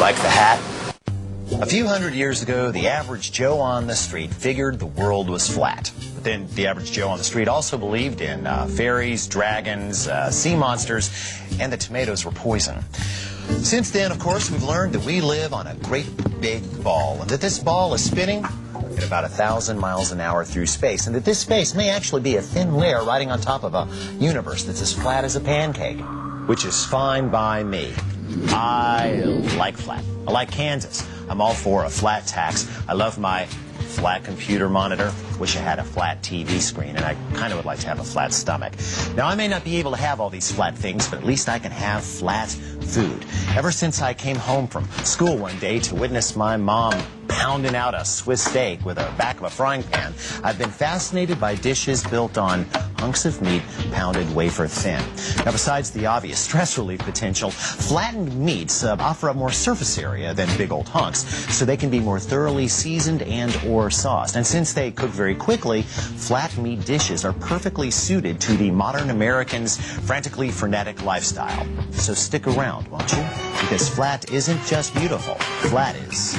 Like the hat? A few hundred years ago, the average Joe on the street figured the world was flat. But then the average Joe on the street also believed in fairies, dragons, sea monsters, and that tomatoes were poison. Since then, of course, we've learned that we live on a great big ball, and that this ball is spinning at about 1,000 miles an hour through space, and that this space may actually be a thin layer riding on top of a universe that's as flat as a pancake, which is fine by me. I like flat. I like Kansas. I'm all for a flat tax. I love my flat computer monitor. Wish I had a flat TV screen, and I kind of would like to have a flat stomach. Now, I may not be able to have all these flat things, but at least I can have flat food. Ever since I came home from school one day to witness my mom pounding out a Swiss steak with the back of a frying pan, I've been fascinated by dishes built on hunks of meat pounded wafer thin. Now, besides the obvious stress relief potential, flattened meats offer up more surface area than big old hunks, so they can be more thoroughly seasoned and or sauced. And since they cook very quickly, flat meat dishes are perfectly suited to the modern American's frantically frenetic lifestyle. So stick around, won't you? Because flat isn't just beautiful. Flat is.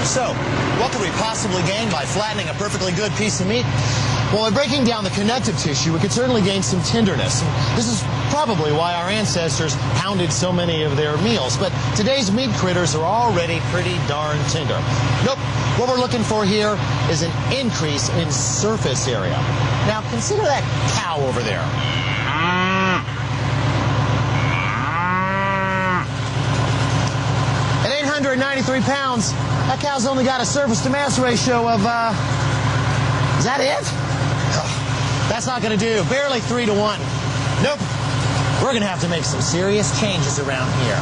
So, what could we possibly gain by flattening a perfectly good piece of meat? Well, by breaking down the connective tissue, we could certainly gain some tenderness. This is probably why our ancestors pounded so many of their meals. But today's meat critters are already pretty darn tender. Nope. What we're looking for here is an increase in surface area. Now, consider that cow over there. At 893 pounds, that cow's only got a surface-to-mass ratio of, is that it? That's not going to do. Barely 3 to 1. Nope. We're going to have to make some serious changes around here.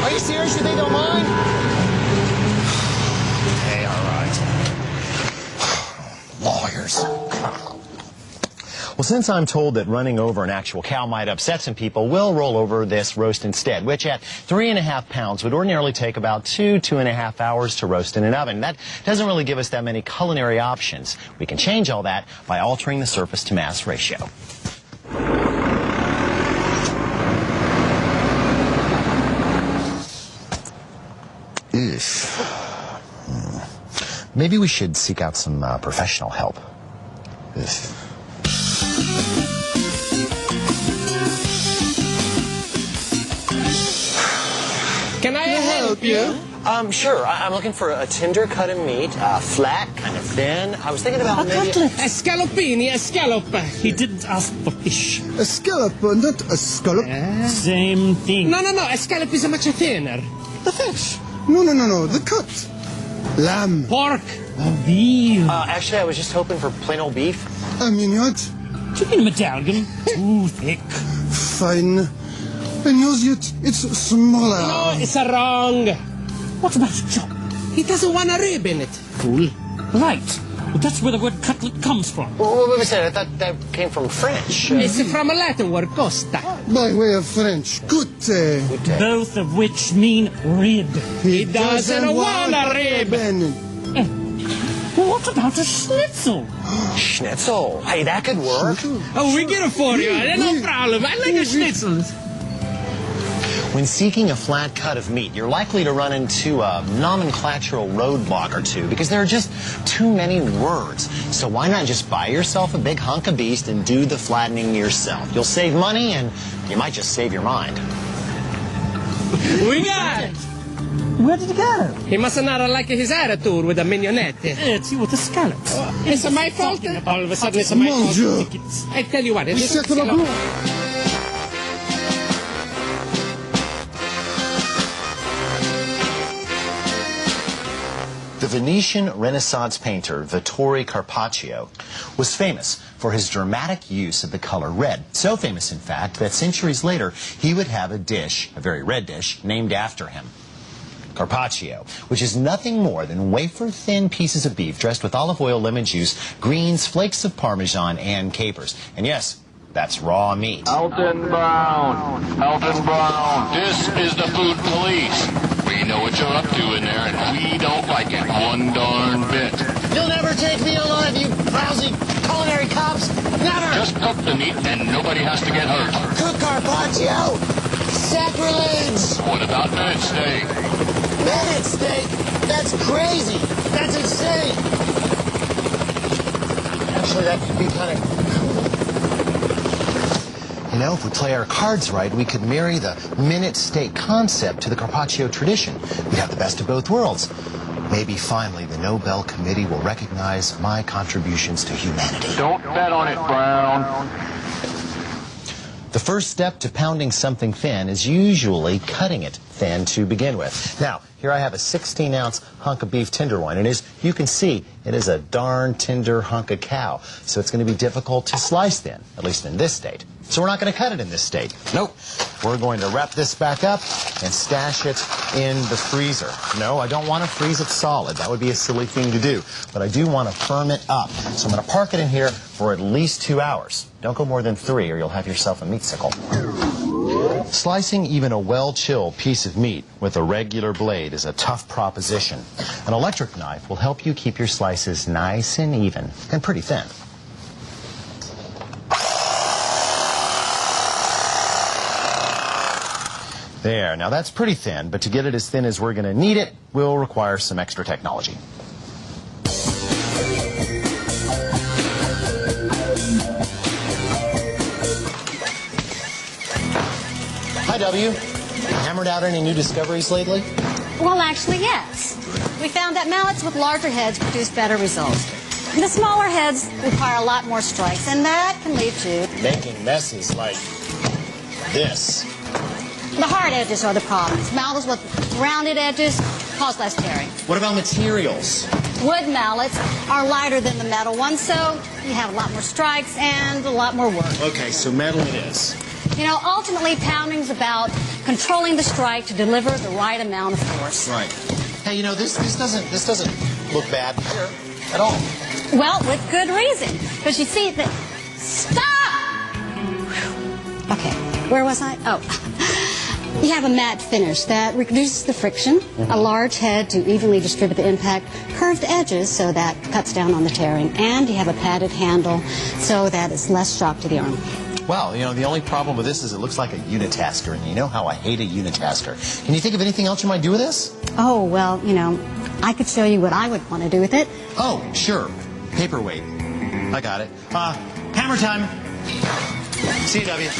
Are you serious? You think they'll mind? Hey, all right. Lawyers. Well, since I'm told that running over an actual cow might upset some people, we'll roll over this roast instead, which at 3.5 pounds would ordinarily take about 2.5 hours to roast in an oven. That doesn't really give us that many culinary options. We can change all that by altering the surface-to-mass ratio. Maybe we should seek out some professional help. Can I help you? Sure. I'm looking for a tender cut of meat, flat, kind of thin. I was thinking about maybe... Scallopini, a scallop. He didn't ask for fish. A scallop, not a scallop. Same thing. No, a scallop is much thinner. The fish. No, the cut. Lamb. Pork. Veal. Actually, I was just hoping for plain old beef. A mignot. Chicken medallion. Too thick. Fine. And yours yet, it's smaller. No, it's wrong. What about chop? He doesn't want a rib in it. Fool. Right. Well, that's where the word cutlet comes from. Well, wait a second. I thought that came from French. It's from a Latin word, costa. By way of French, gute. Both of which mean rib. He doesn't want a rib. Well, what about a schnitzel? Schnitzel? Hey, that could work. Oh, we get it for you. No problem. I like a schnitzel. When seeking a flat cut of meat, you're likely to run into a nomenclatural roadblock or two because there are just too many words. So why not just buy yourself a big hunk of beast and do the flattening yourself? You'll save money and you might just save your mind. We got it. Where did he go? He must not have liked his attitude with the mignonette. It's you with the scallops. It's my fault. All of a sudden, it's my fault. I tell you what, it is. The Venetian Renaissance painter Vittore Carpaccio was famous for his dramatic use of the color red. So famous, in fact, that centuries later he would have a dish, a very red dish, named after him. Carpaccio, which is nothing more than wafer-thin pieces of beef dressed with olive oil, lemon juice, greens, flakes of Parmesan, and capers. And yes, That's raw meat. Alton Brown. Alton Brown. This is the food police. We know what you're up to in there, and we don't like it one darn bit. You'll never take me alive, you lousy culinary cops. Never. Just cook the meat, and nobody has to get hurt. Cook carpaccio. Sacrilege. What about minute steak? Minute steak. That's crazy. That's insane. Actually, that could be kind of... You know, if we play our cards right, we could marry the minute steak concept to the carpaccio tradition. We'd have the best of both worlds. Maybe finally the Nobel Committee will recognize my contributions to humanity. Don't bet on it, Brown. The first step to pounding something thin is usually cutting it thin to begin with. Now, here I have a 16-ounce hunk of beef tenderloin, and as you can see, it is a darn tender hunk of cow, so it's going to be difficult to slice thin, at least in this state. So we're not going to cut it in this state. Nope. We're going to wrap this back up and stash it in the freezer. No, I don't want to freeze it solid. That would be a silly thing to do. But I do want to firm it up. So I'm going to park it in here for at least 2 hours. Don't go more than 3 or you'll have yourself a meatsicle. Slicing even a well-chilled piece of meat with a regular blade is a tough proposition. An electric knife will help you keep your slices nice and even and pretty thin. There, now that's pretty thin, but to get it as thin as we're going to need it, will require some extra technology. Hi, W. Hammered out any new discoveries lately? Well, actually, yes. We found that mallets with larger heads produce better results. The smaller heads require a lot more strikes, and that can lead to... Making messes like this. The hard edges are the problems. Mallets with rounded edges cause less tearing. What about materials? Wood mallets are lighter than the metal ones, so you have a lot more strikes and a lot more work. Okay, so metal it is. You know, ultimately, pounding's about controlling the strike to deliver the right amount of force. Right. Hey, you know, this doesn't look bad here at all. Well, with good reason. Because you see that... Stop! Okay, where was I? Oh. You have a matte finish that reduces the friction, a large head to evenly distribute the impact, curved edges so that cuts down on the tearing, and you have a padded handle so that it's less shock to the arm. Well, you know, the only problem with this is it looks like a unitasker, and you know how I hate a unitasker. Can you think of anything else you might do with this? Oh, well, you know, I could show you what I would want to do with it. Oh, sure. Paperweight. I got it. Hammer time. See you, W.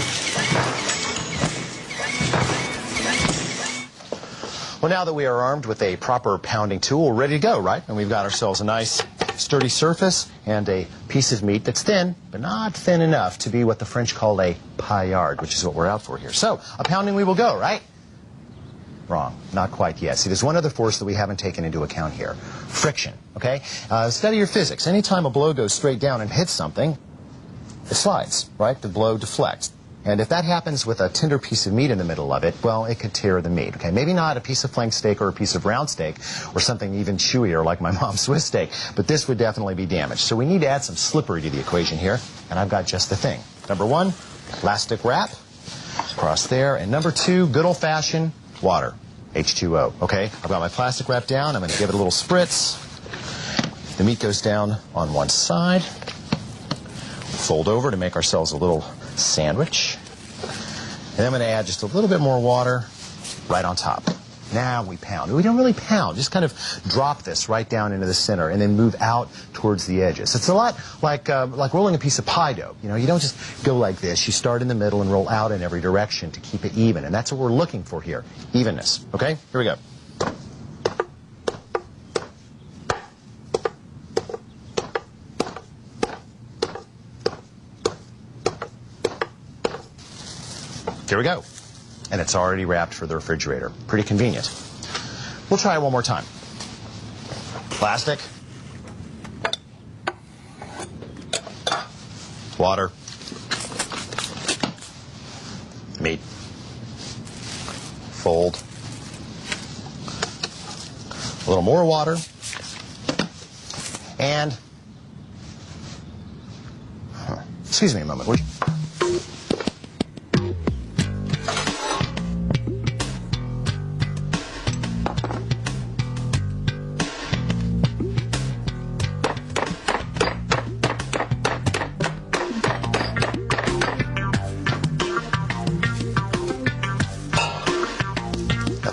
Well, now that we are armed with a proper pounding tool, we're ready to go, right? And we've got ourselves a nice sturdy surface and a piece of meat that's thin, but not thin enough to be what the French call a paillard, which is what we're out for here. So, a pounding we will go, right? Wrong. Not quite yet. See, there's one other force that we haven't taken into account here. Friction, okay? Study your physics. Anytime a blow goes straight down and hits something, it slides, right? The blow deflects. And if that happens with a tender piece of meat in the middle of it, well, it could tear the meat, okay? Maybe not a piece of flank steak or a piece of round steak or something even chewier like my mom's Swiss steak, but this would definitely be damaged. So we need to add some slippery to the equation here, and I've got just the thing. Number 1, plastic wrap, across there, and number 2, good old-fashioned water, H2O, okay? I've got my plastic wrap down. I'm going to give it a little spritz. The meat goes down on one side. Fold over to make ourselves a little sandwich. And then I'm going to add just a little bit more water right on top. Now we pound. We don't really pound. Just kind of drop this right down into the center and then move out towards the edges. It's a lot like rolling a piece of pie dough. You know, you don't just go like this. You start in the middle and roll out in every direction to keep it even. And that's what we're looking for here. Evenness. Okay? Here we go. Here we go. And it's already wrapped for the refrigerator. Pretty convenient. We'll try it one more time. Plastic. Water. Meat. Fold. A little more water. And... excuse me a moment, would you?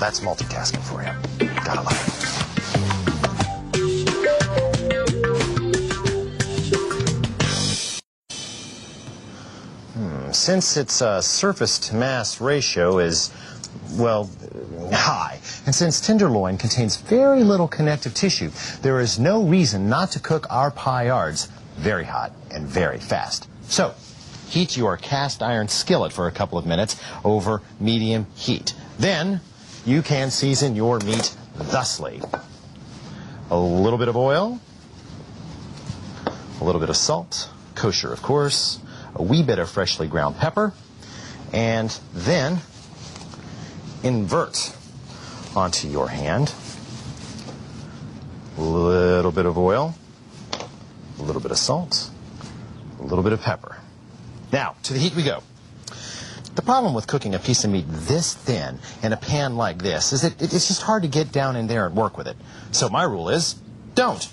that's multitasking for you. Gotta love it. Since its surface-to-mass ratio is, well, high, and since tenderloin contains very little connective tissue, there is no reason not to cook our paillards very hot and very fast. So, heat your cast iron skillet for a couple of minutes over medium heat. Then, you can season your meat thusly. A little bit of oil, a little bit of salt, kosher of course, a wee bit of freshly ground pepper, and then invert onto your hand. A little bit of oil, a little bit of salt, a little bit of pepper. Now, to the heat we go. The problem with cooking a piece of meat this thin in a pan like this is that it's just hard to get down in there and work with it. So my rule is, don't.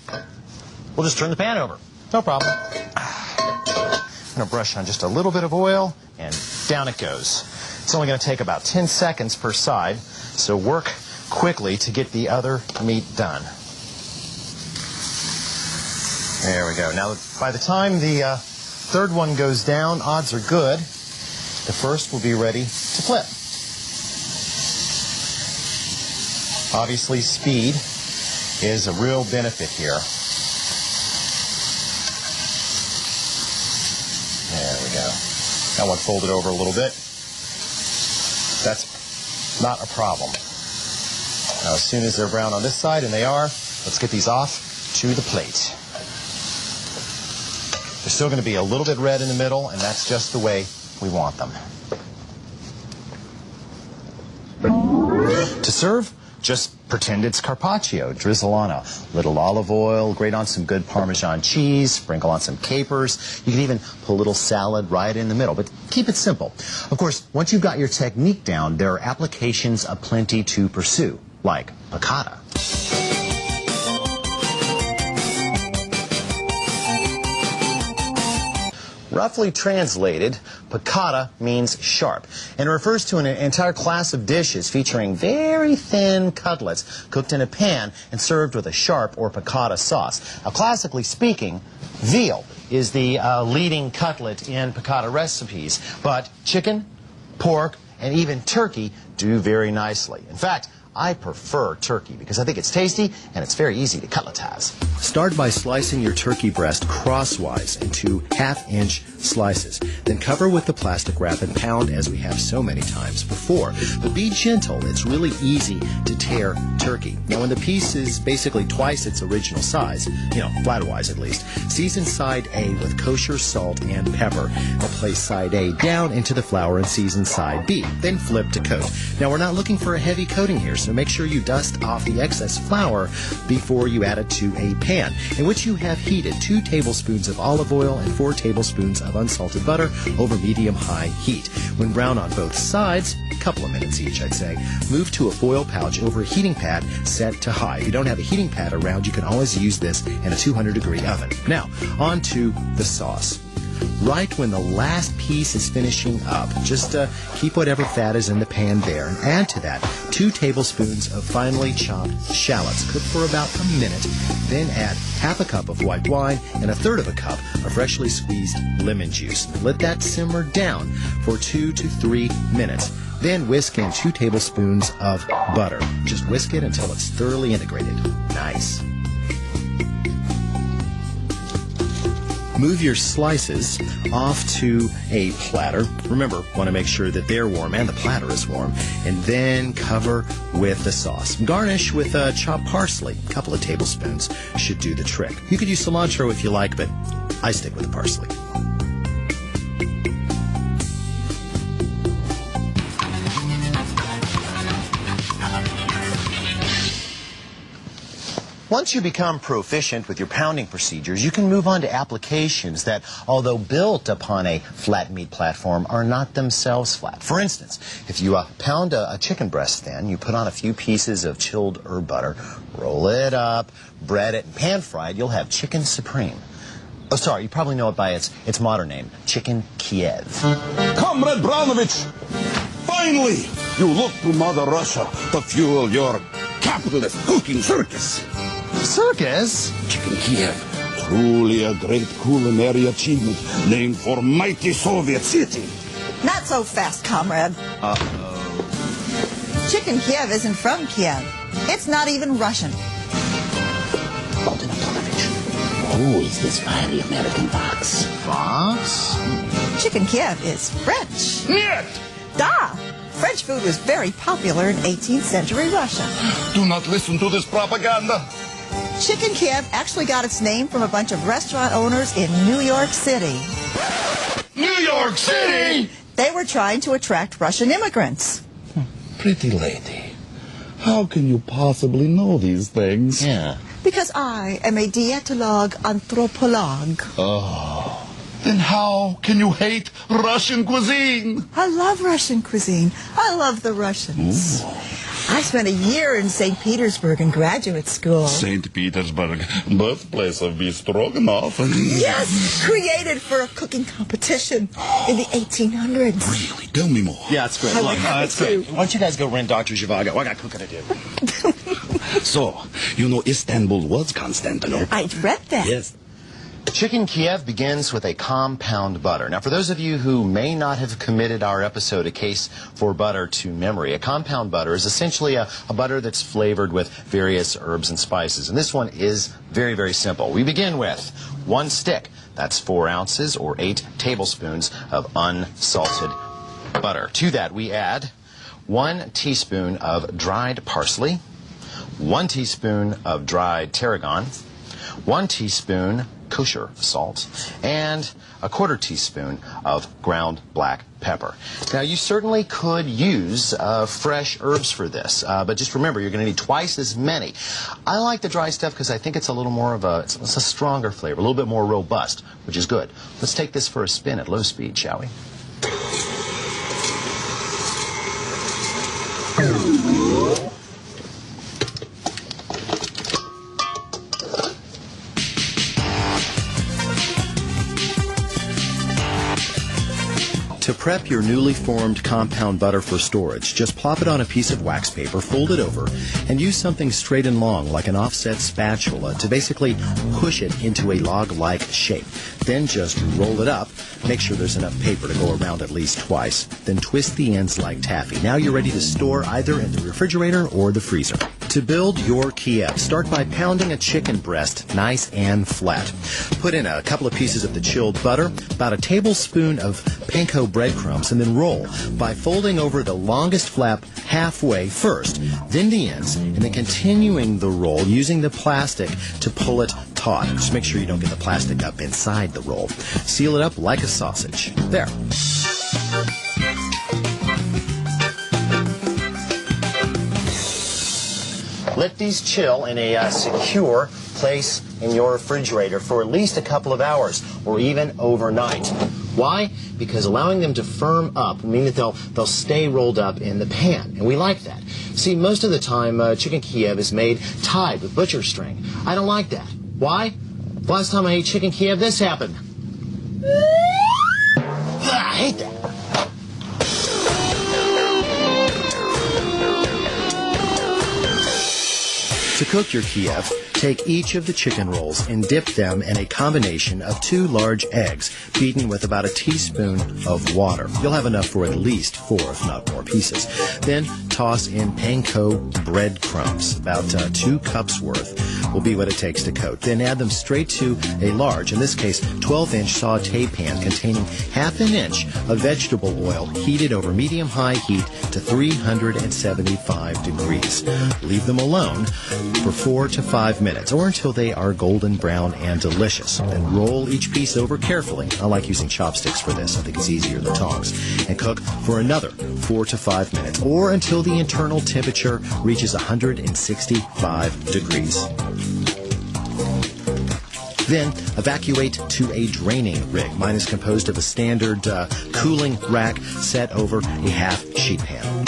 We'll just turn the pan over. No problem. I'm going to brush on just a little bit of oil, and down it goes. It's only going to take about 10 seconds per side, so work quickly to get the other meat done. There we go. Now, by the time the third one goes down, odds are good. The first will be ready to flip. Obviously, speed is a real benefit here. There we go. That one folded over a little bit. That's not a problem. Now, as soon as they're brown on this side, and they are, let's get these off to the plate. They're still going to be a little bit red in the middle, and that's just the way we want them. To serve, just pretend it's carpaccio. Drizzle on a little olive oil, grate on some good Parmesan cheese, sprinkle on some capers. You can even put a little salad right in the middle, but keep it simple. Of course, once you've got your technique down, there are applications aplenty to pursue, like piccata. Roughly translated, piccata means sharp, and refers to an entire class of dishes featuring very thin cutlets cooked in a pan and served with a sharp or piccata sauce. Now, classically speaking, veal is the leading cutlet in piccata recipes, but chicken, pork, and even turkey do very nicely. In fact, I prefer turkey because I think it's tasty and it's very easy to cutletize. Start by slicing your turkey breast crosswise into half-inch slices. Then cover with the plastic wrap and pound as we have so many times before. But be gentle. It's really easy to tear turkey. Now, when the piece is basically twice its original size, flatwise at least, season side A with kosher salt and pepper. Now, place side A down into the flour and season side B. Then flip to coat. Now, we're not looking for a heavy coating here, so make sure you dust off the excess flour before you add it to a pan in which you have heated 2 tablespoons of olive oil and 4 tablespoons of unsalted butter over medium-high heat. When brown on both sides, a couple of minutes each I'd say, move to a foil pouch over a heating pad set to high. If you don't have a heating pad around, you can always use this in a 200-degree oven. Now, on to the sauce. Right when the last piece is finishing up, just keep whatever fat is in the pan there and add to that 2 tablespoons of finely chopped shallots. Cook for about a minute. Then add half a cup of white wine and 1/3 cup of freshly squeezed lemon juice. Let that simmer down for 2 to 3 minutes. Then whisk in 2 tablespoons of butter. Just whisk it until it's thoroughly integrated. Nice. Move your slices off to a platter. Remember, want to make sure that they're warm and the platter is warm. And then cover with the sauce. Garnish with chopped parsley. A couple of tablespoons should do the trick. You could use cilantro if you like, but I stick with the parsley. Once you become proficient with your pounding procedures, you can move on to applications that, although built upon a flat meat platform, are not themselves flat. For instance, if you pound a chicken breast thin, you put on a few pieces of chilled herb butter, roll it up, bread it, and pan fry it, you'll have chicken supreme. Oh, sorry, you probably know it by its modern name, chicken Kiev. Comrade Brownovich, finally! You look to Mother Russia to fuel your capitalist cooking circus. Circus? Chicken Kiev, truly a great culinary achievement named for mighty Soviet city. Not so fast, comrade. Chicken Kiev isn't from Kiev. It's not even Russian. Who is this fiery American fox? Fox? Chicken Kiev is French. Нет! Da! French food was very popular in 18th century Russia. Do not listen to this propaganda. Chicken Kiev actually got its name from a bunch of restaurant owners in New York City. New York City! They were trying to attract Russian immigrants. Pretty lady, how can you possibly know these things? Yeah. Because I am a dietologue anthropologue. Oh, then how can you hate Russian cuisine? I love Russian cuisine. I love the Russians. I spent a year in St. Petersburg in graduate school. St. Petersburg, birthplace of beef stroganoff. Yes, created for a cooking competition in the 1800s. Really? Tell me more. Yeah, it's great. I Look, would have it's it great. too. Why don't you guys go rent Dr. Zhivago? I got cooking to do. So, you know Istanbul was Constantinople. I'd read that. Yes. Chicken Kiev begins with a compound butter. Now, for those of you who may not have committed our episode, A Case for Butter, to memory, a compound butter is essentially a butter that's flavored with various herbs and spices. And this one is very, very simple. We begin with 1 stick. That's 4 ounces or 8 tablespoons of unsalted butter. To that, we add 1 teaspoon of dried parsley, 1 teaspoon of dried tarragon, 1 teaspoon kosher salt, and a 1/4 teaspoon of ground black pepper. Now, you certainly could use fresh herbs for this, but just remember, you're going to need twice as many. I like the dry stuff because I think it's a little more of it's a stronger flavor, a little bit more robust, which is good. Let's take this for a spin at low speed, shall we? To prep your newly formed compound butter for storage, just plop it on a piece of wax paper, fold it over, and use something straight and long like an offset spatula to basically push it into a log-like shape. Then just roll it up. Make sure there's enough paper to go around at least twice. Then twist the ends like taffy. Now you're ready to store either in the refrigerator or the freezer. To build your Kiev, start by pounding a chicken breast nice and flat. Put in a couple of pieces of the chilled butter, about a tablespoon of panko breadcrumbs, and then roll by folding over the longest flap halfway first, then the ends, and then continuing the roll using the plastic to pull it taut. Just make sure you don't get the plastic up inside the roll. Seal it up like a sausage. There. Let these chill in a secure place in your refrigerator for at least a couple of hours or even overnight. Why? Because allowing them to firm up will mean that they'll stay rolled up in the pan, and we like that. See, most of the time, chicken Kiev is made tied with butcher string. I don't like that. Why? Last time I ate chicken Kiev, this happened. I hate that. To cook your Kiev, take each of the chicken rolls and dip them in a combination of 2 large eggs, beaten with about a teaspoon of water. You'll have enough for at least 4, if not more, pieces. Then toss in panko breadcrumbs, about 2 cups worth will be what it takes to coat. Then add them straight to a large, in this case, 12-inch saute pan containing ½ an inch of vegetable oil heated over medium-high heat to 375 degrees. Leave them alone for 4 to 5 minutes, or until they are golden brown and delicious. Then roll each piece over carefully. I like using chopsticks for this. I think it's easier than tongs. And cook for another 4 to 5 minutes, or until the internal temperature reaches 165 degrees. Then evacuate to a draining rig. Mine is composed of a standard cooling rack set over a half sheet pan.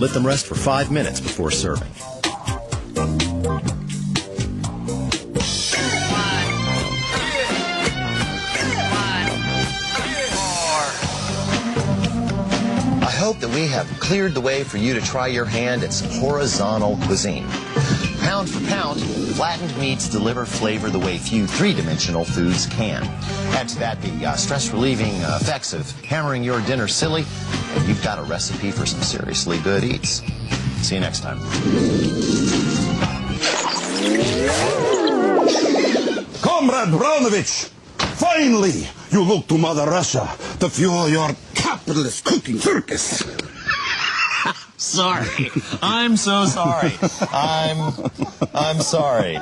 Let them rest for 5 minutes before serving. I hope that we have cleared the way for you to try your hand at some horizontal cuisine. Pound for pound, flattened meats deliver flavor the way few three-dimensional foods can. Add to that the stress-relieving effects of hammering your dinner silly, and you've got a recipe for some seriously good eats. See you next time. Comrade Brownovich, finally you look to Mother Russia to fuel your capitalist cooking circus. Sorry. I'm so sorry. I'm sorry.